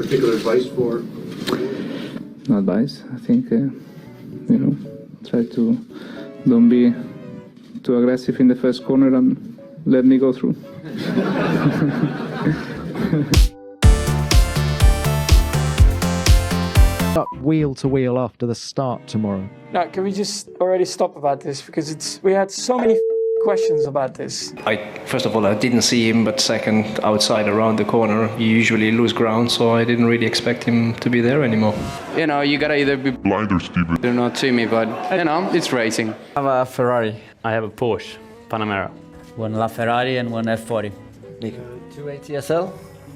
particular advice for? No advice. I think, try to don't be too aggressive in the first corner and let me go through. Up wheel to wheel after the start tomorrow. Now, can we just already stop about this? Because we had so many questions about this. First of all, I didn't see him, but second, outside around the corner, you usually lose ground, so I didn't really expect him to be there anymore. You know, you gotta either be blind or stupid. or not to me, but you know, it's racing. I have a Ferrari. I have a Porsche Panamera. One LaFerrari and one F40. Nico. 2 ATSL,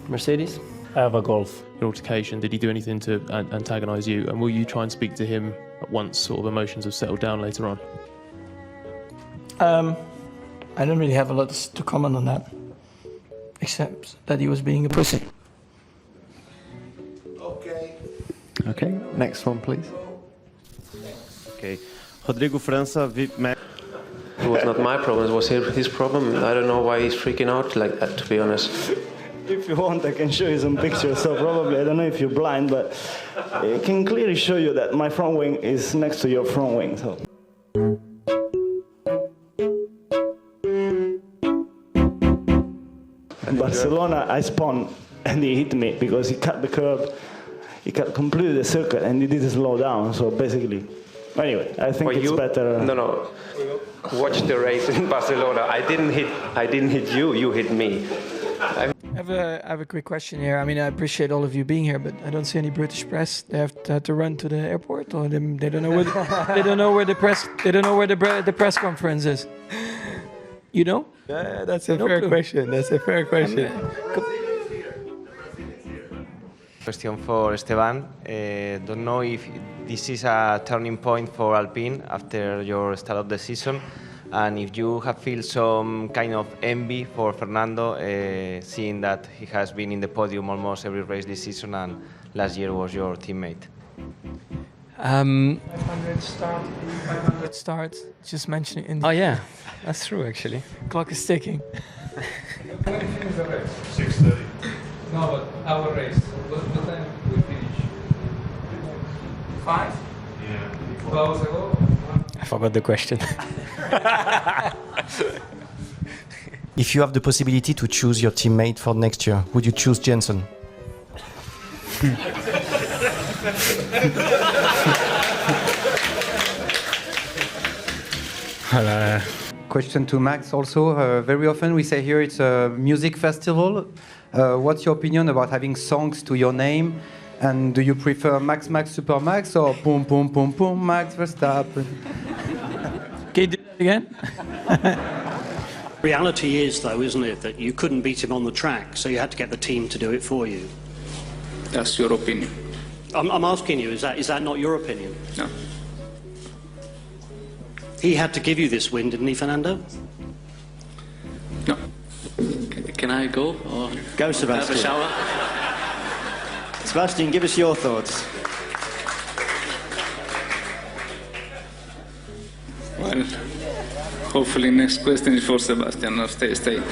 Mercedes. I have a Golf. An altercation, did he do anything to antagonise you? And will you try and speak to him once sort of emotions have settled down later on? I don't really have a lot to comment on that, except that he was being a pussy. Okay, next one, please. Okay, Rodrigo França. It was not my problem, it was his problem. I don't know why he's freaking out like that, to be honest. If you want, I can show you some pictures. So probably, I don't know if you're blind, but it can clearly show you that my front wing is next to your front wing. So. In Barcelona, I spun and he hit me because he cut the curb. He cut completely the circuit and he didn't slow down. So basically, anyway, I think it's better. No. Watch the race in Barcelona. I didn't hit you. You hit me. I have a quick question here. I mean, I appreciate all of you being here, but I don't see any British press. They have to run to the airport, or they don't know where they don't know where the press conference is. You know? Yeah, that's a fair question. That's a fair question. Question for Esteban. Don't know if this is a turning point for Alpine after your start of the season, and if you have feel some kind of envy for Fernando, seeing that he has been in the podium almost every race this season, and last year was your teammate. 500 start. Just mention it in the... Oh yeah, that's true actually. Clock is ticking. 6:30. No, but our race. What time we finish? 5? Yeah. 2 hours ago. I forgot the question. If you have the possibility to choose your teammate for next year, would you choose Jensen? Question to Max also. Very often we say here it's a music festival. What's your opinion about having songs to your name? And do you prefer Max Max Super Max or Boom Boom Boom Boom Max Verstappen? Can you do that again? Reality is, though, isn't it, that you couldn't beat him on the track, so you had to get the team to do it for you. That's your opinion. I'm asking you, is that not your opinion? No. He had to give you this win, didn't he, Fernando? No. Can I go? Or go, Sebastian. Have a shower? Sebastian, give us your thoughts. Well, hopefully next question is for Sebastian. No, stay.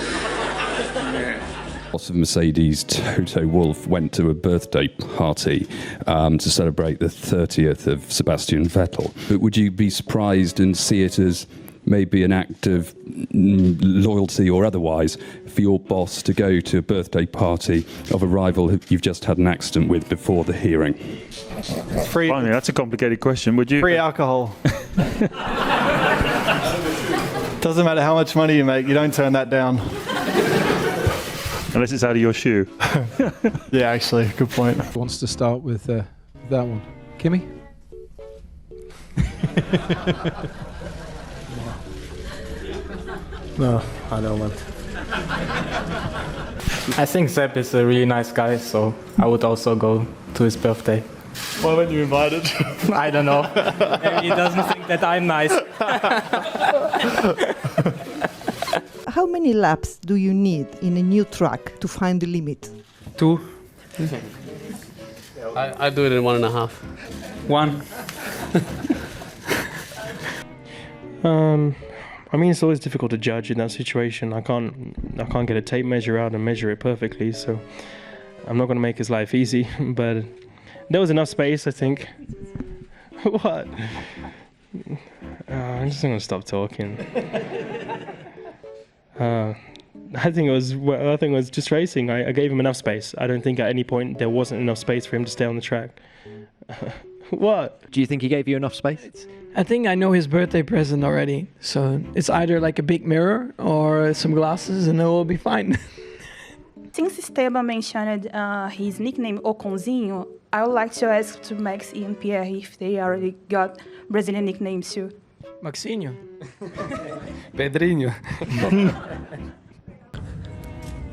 Boss of Mercedes, Toto Wolff, went to a birthday party to celebrate the 30th of Sebastian Vettel. But would you be surprised and see it as maybe an act of loyalty or otherwise for your boss to go to a birthday party of a rival who you've just had an accident with before the hearing? Free. Finally, that's a complicated question. Would you? Free alcohol. Doesn't matter how much money you make, you don't turn that down. Unless it's out of your shoe. Yeah, actually, good point. Wants to start with that one. Kimi? No, I don't want. I think Sepp is a really nice guy, so I would also go to his birthday. Why weren't you invited? I don't know. Maybe he doesn't think that I'm nice. How many laps do you need in a new track to find the limit? 2. I do it in 1.5. 1. I mean, it's always difficult to judge in that situation. I can't get a tape measure out and measure it perfectly. So I'm not going to make his life easy, but there was enough space, I think. What? I'm just going to stop talking. I think it was just racing. I gave him enough space. I don't think at any point there wasn't enough space for him to stay on the track. What? Do you think he gave you enough space? I think I know his birthday present already. So it's either like a big mirror or some glasses and it will be fine. Since Esteban mentioned his nickname Oconzinho, I would like to ask to Max and Pierre if they already got Brazilian nicknames too. Maxinho. Pedrinho.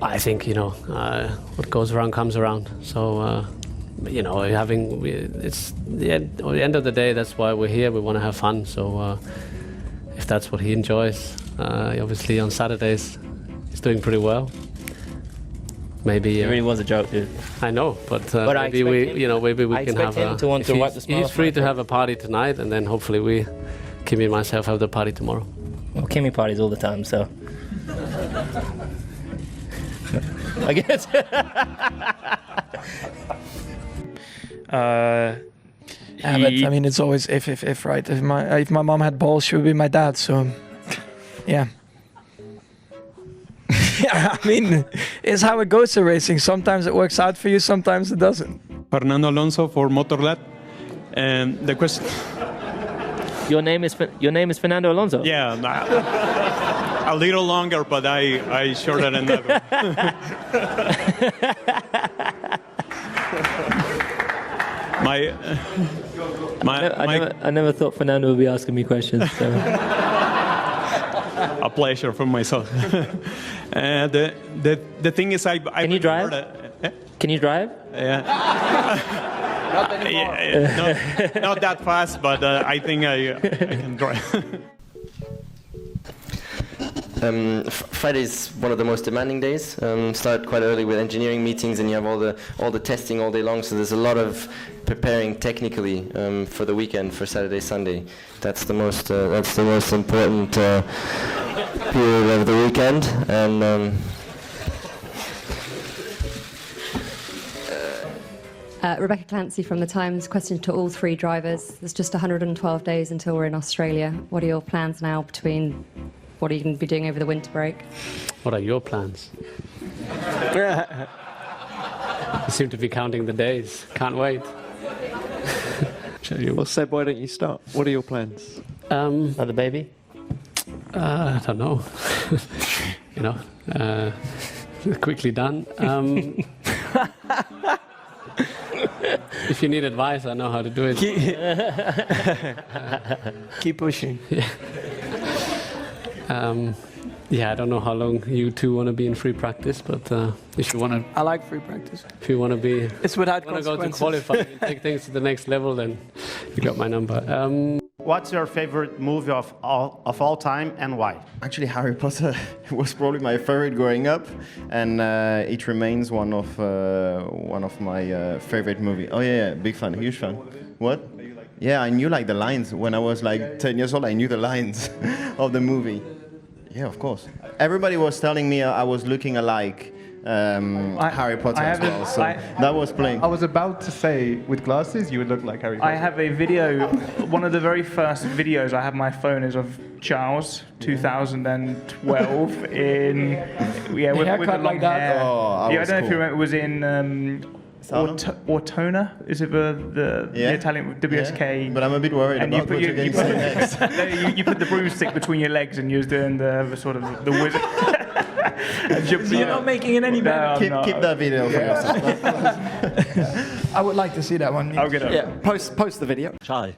I think, what goes around comes around. So, it's the end of the day, that's why we're here. We want to have fun. So if that's what he enjoys, obviously on Saturdays, he's doing pretty well. Maybe it really was a joke, dude. I know, but maybe we can have him to want to wipe the smile he's free to have a party tonight, and then hopefully Kimi and myself have the party tomorrow. Well, Kimi parties all the time, so I guess. But I mean, it's always if right. If my mom had balls, she would be my dad. So, yeah. Yeah, I mean, it's how it goes to racing. Sometimes it works out for you, sometimes it doesn't. Fernando Alonso for Motorlab, and the question. Your name is Fernando Alonso. Yeah, a little longer, but I shortened another. I never thought Fernando would be asking me questions. So. A pleasure for myself. The thing is, Can you drive? Can you drive? Yeah. Not that fast, but I think I can drive. Friday is one of the most demanding days. Start quite early with engineering meetings, and you have all the testing all day long. So there's a lot of preparing technically for the weekend, for Saturday, Sunday. That's the most important period of the weekend. And Rebecca Clancy from The Times. Question to all three drivers. There's just 112 days until we're in Australia. What are your plans now between? What are you going to be doing over the winter break? What are your plans? You seem to be counting the days. Can't wait. Well, Seb, why don't you start? What are your plans? Another baby? I don't know. Quickly done. If you need advice, I know how to do it. Keep pushing. Yeah, I don't know how long you two want to be in free practice, but if you want to, I like free practice. If you want to be, it's without want to go to qualify and take things to the next level, then you got my number. What's your favorite movie of all time and why? Actually, Harry Potter was probably my favorite growing up, and it remains one of my favorite movies. Oh yeah, big fan, huge fan. What? Yeah, I knew like the lines when I was like 10 years old. I knew the lines of the movie. Yeah, of course. Everybody was telling me I was looking alike Harry Potter as well, so that was playing. I was about to say, with glasses, you would look like Harry Potter. I have a video, one of the very first videos I have on my phone is of Charles, 2012, in, yeah, with the long like that. hair. Oh, yeah, I don't know if you remember, it was in Ortona, is it the Italian WSK? Yeah, but I'm a bit worried about what you're going to say next. You put the broomstick between your legs and you was doing the sort of the wizard. You're not making it any better. Keep that video for yourself. I would like to see that one. I'll get it. Yeah, post the video. Chai,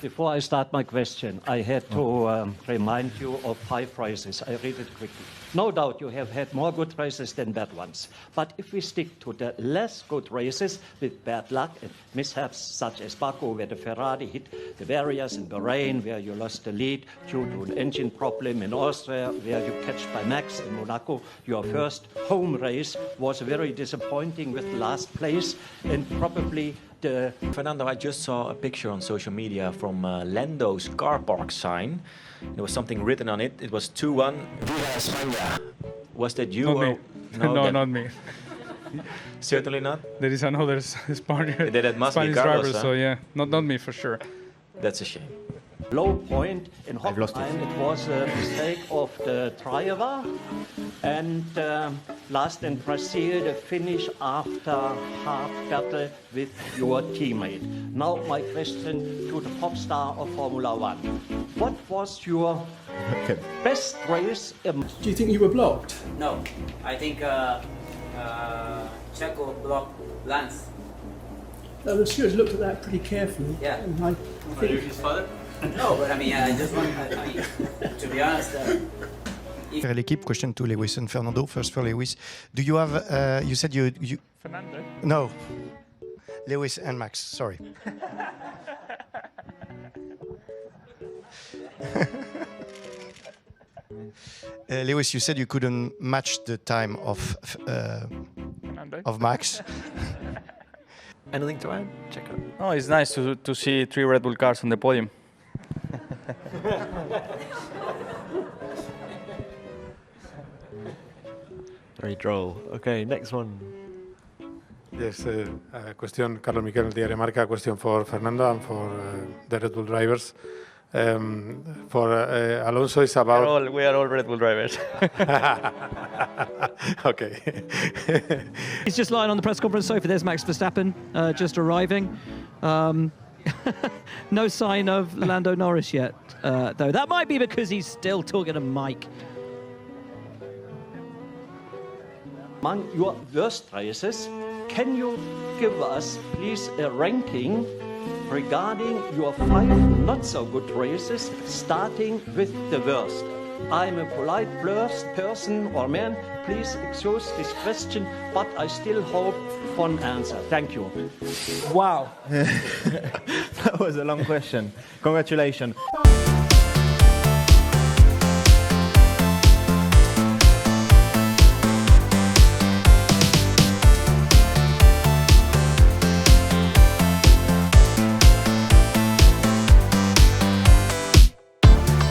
before I start my question, I had to remind you of 5 races. I read it quickly. No doubt you have had more good races than bad ones. But if we stick to the less good races with bad luck and mishaps such as Baku, where the Ferrari hit the barriers, in Bahrain, where you lost the lead due to an engine problem, in Austria, where you catched by Max, in Monaco, your first home race was very disappointing with last place, and probably Fernando, I just saw a picture on social media from Lando's car park sign. There was something written on it. It was 2-1. Was that you? Not me. No, not me. Certainly not. There is another Spanish That must be Spanish Carlos, driver, huh? so yeah, not me for sure. That's a shame. Low point in Hockenheim, it was a mistake of the driver. And last in Brazil, the finish after hard battle with your teammate. Now my question to the pop star of Formula One. What was your best race? Do you think you were blocked? No, I think Checo blocked Lance. The stewards looked at that pretty carefully. Yeah. And I Are you his father? No, but I mean, I just want, to be honest. L'équipe, question to Lewis and Fernando. First for Lewis, do you have? You said you. Fernando. No, Lewis and Max. Sorry. Lewis, you said you couldn't match the time of Max. Anything to add? Check out. Oh, it's nice to see 3 Red Bull cars on the podium. Very droll. Okay, next one. Yes, question, Carlos Miquel, Diario Marca, question for Fernando and for the Red Bull drivers. For Alonso is about... We are all Red Bull drivers. Okay. He's just lying on the press conference sofa. There's Max Verstappen just arriving. No sign of Lando Norris yet, though. That might be because he's still talking to Mike. Among your worst races, can you give us, please, a ranking regarding your 5 not-so-good races, starting with the worst? I'm a polite person or man. Please excuse this question, but I still hope for an answer. Thank you. Wow. That was a long question. Congratulations.